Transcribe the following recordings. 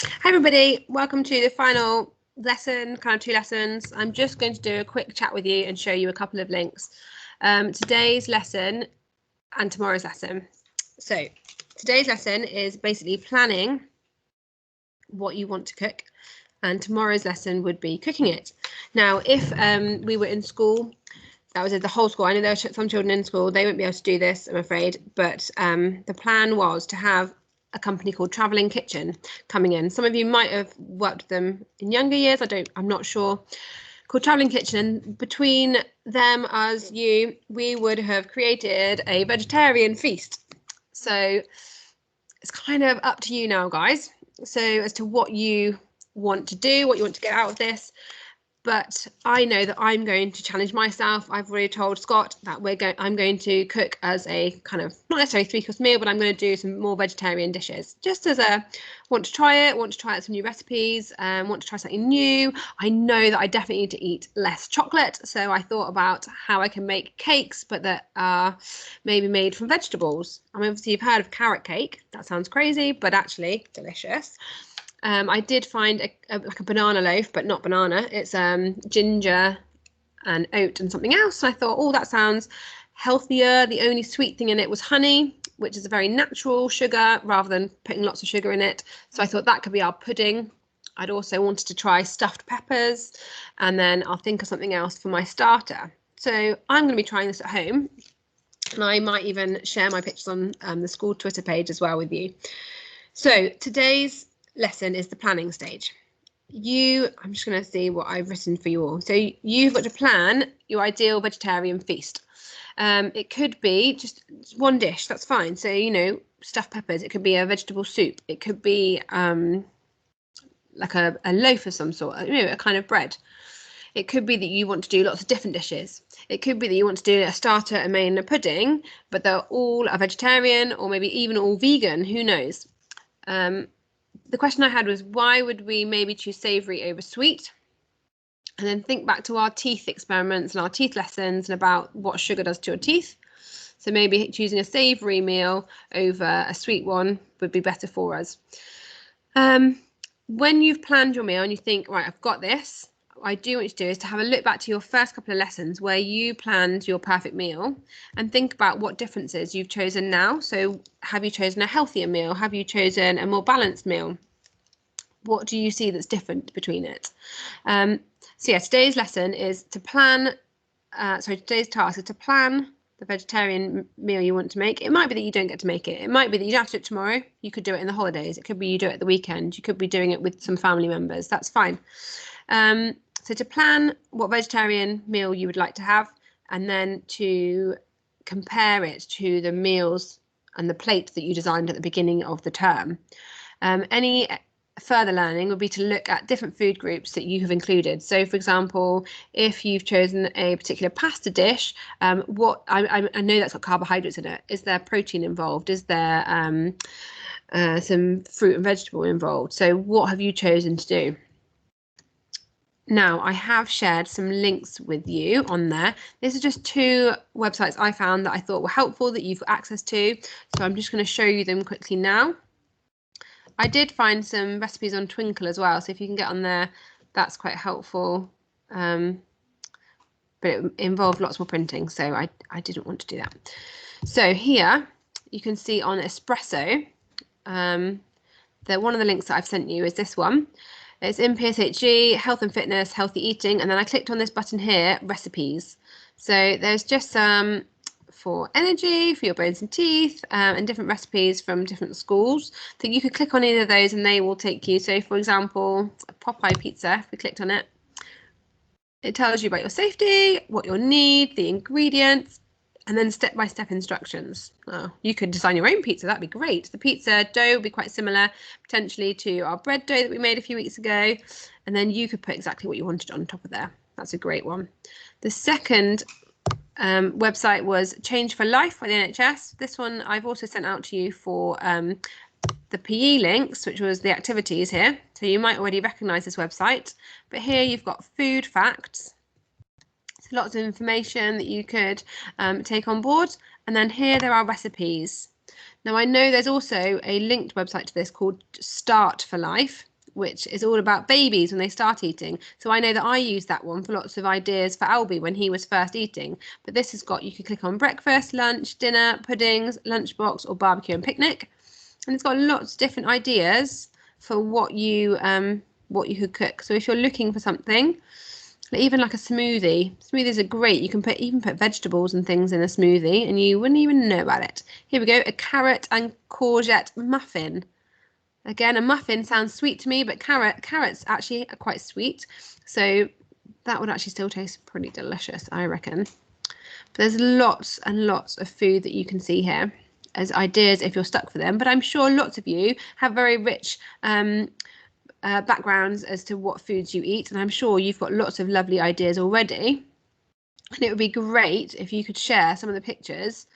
Hi everybody, welcome to the final lesson, kind of 2 lessons. I'm just going to do a quick chat with you and show you a couple of links. Today's lesson and tomorrow's lesson. So today's lesson is basically planning what you want to cook, and tomorrow's lesson would be cooking it. Now, if we were in school, that was the whole school. I know there are some children in school, they won't be able to do this, I'm afraid, but the plan was to have a company called Travelling Kitchen coming in. Some of you might have worked with them in younger years, I'm not sure. Called Travelling Kitchen, and between them, us, you, we would have created a vegetarian feast. So it's kind of up to you now, guys. So as to what you want to do, what you want to get out of this. But I know that I'm going to challenge myself. I've already told Scott that I'm going to cook as a kind of, not necessarily 3-course meal, but I'm going to do some more vegetarian dishes. Just as a, want to try out some new recipes, want to try something new. I know that I definitely need to eat less chocolate. So I thought about how I can make cakes, but that are maybe made from vegetables. I mean, obviously you've heard of carrot cake. That sounds crazy, but actually delicious. I did find like a banana loaf, but not banana. It's ginger and oat and something else. And I thought, oh, that sounds healthier. The only sweet thing in it was honey, which is a very natural sugar rather than putting lots of sugar in it. So I thought that could be our pudding. I'd also wanted to try stuffed peppers, and then I'll think of something else for my starter. So I'm going to be trying this at home, and I might even share my pictures on the school Twitter page as well with you. So today's lesson is the planning stage. I'm just going to see what I've written for you all. So you've got to plan your ideal vegetarian feast. It could be just one dish, that's fine. So, stuffed peppers, it could be a vegetable soup. It could be like a loaf of some sort, a kind of bread. It could be that you want to do lots of different dishes. It could be that you want to do a starter, a main, and a pudding, but they're all a vegetarian or maybe even all vegan, who knows? The question I had was, why would we maybe choose savoury over sweet? And then think back to our teeth experiments and our teeth lessons and about what sugar does to your teeth. So maybe choosing a savoury meal over a sweet one would be better for us. When you've planned your meal and you think, right, I've got this, what I do want you to do is to have a look back to your first couple of lessons where you planned your perfect meal and think about what differences you've chosen now. So have you chosen a healthier meal? Have you chosen a more balanced meal? What do you see that's different between it? So yeah, today's lesson is to plan, today's task is to plan the vegetarian meal you want to make. It might be that you don't get to make it. It might be that you don't have to do it tomorrow. You could do it in the holidays. It could be you do it at the weekend. You could be doing it with some family members. That's fine. So to plan what vegetarian meal you would like to have, and then to compare it to the meals and the plate that you designed at the beginning of the term. Any further learning would be to look at different food groups that you have included. So, for example, if you've chosen a particular pasta dish, I know that's got carbohydrates in it. Is there protein involved? Is there some fruit and vegetable involved? So what have you chosen to do? Now, I have shared some links with you on there. These are just 2 websites I found that I thought were helpful that you've got access to. So I'm just going to show you them quickly now. I did find some recipes on Twinkle as well. So if you can get on there, that's quite helpful. But it involved lots more printing, so I didn't want to do that. So here you can see on Espresso, that one of the links that I've sent you is this one. It's in PSHE, health and fitness, healthy eating, and then I clicked on this button here, recipes. So there's just some for energy, for your bones and teeth, and different recipes from different schools. So you could click on either of those and they will take you. So for example, a Popeye pizza, if we clicked on it, it tells you about your safety, what you'll need, the ingredients, and then step-by-step instructions. Oh, you could design your own pizza, that'd be great. The pizza dough would be quite similar potentially to our bread dough that we made a few weeks ago, and then you could put exactly what you wanted on top of there. That's a great one. The second website was Change for Life by the NHS. This one I've also sent out to you for the PE links, which was the activities here. So you might already recognise this website, but here you've got food facts. So lots of information that you could take on board. And then here there are recipes. Now I know there's also a linked website to this called Start for Life. which is all about babies when they start eating. So I know that I use that one for lots of ideas for Albie when he was first eating. But this has got, you can click on breakfast, lunch, dinner, puddings, lunchbox, or barbecue and picnic. And it's got lots of different ideas for what you could cook. So if you're looking for something, even like a smoothie, smoothies are great. You can even put vegetables and things in a smoothie and you wouldn't even know about it. Here we go, a carrot and courgette muffin. Again, a muffin sounds sweet to me, but carrots actually are quite sweet. So that would actually still taste pretty delicious, I reckon. But there's lots and lots of food that you can see here as ideas if you're stuck for them. But I'm sure lots of you have very rich backgrounds as to what foods you eat, and I'm sure you've got lots of lovely ideas already, and it would be great if you could share some of the pictures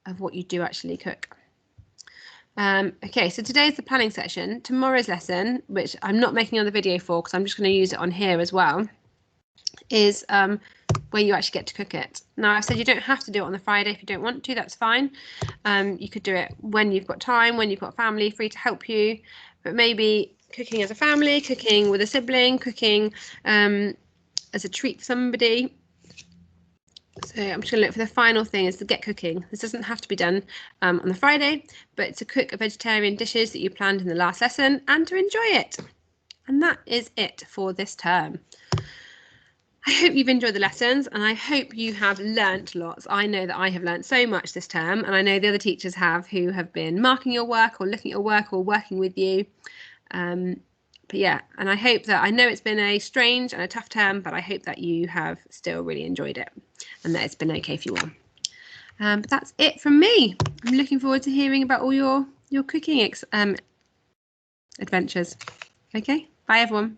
of what you do actually cook. Okay, so today is the planning section. Tomorrow's lesson, which I'm not making another video for because I'm just going to use it on here as well, is where you actually get to cook it. Now, I've said you don't have to do it on the Friday if you don't want to, that's fine. You could do it when you've got time, when you've got family free to help you, but maybe cooking as a family, cooking with a sibling, cooking as a treat for somebody. So I'm just going to look for the final thing is to get cooking. This doesn't have to be done on the Friday, but to cook vegetarian dishes that you planned in the last lesson and to enjoy it. And that is it for this term. I hope you've enjoyed the lessons and I hope you have learnt lots. I know that I have learnt so much this term, and I know the other teachers have who have been marking your work or looking at your work or working with you. But yeah, and I hope that, I know it's been a strange and a tough term, but I hope that you have still really enjoyed it and that it's been okay for you all. But that's it from me. I'm looking forward to hearing about all your cooking adventures. Okay, bye everyone.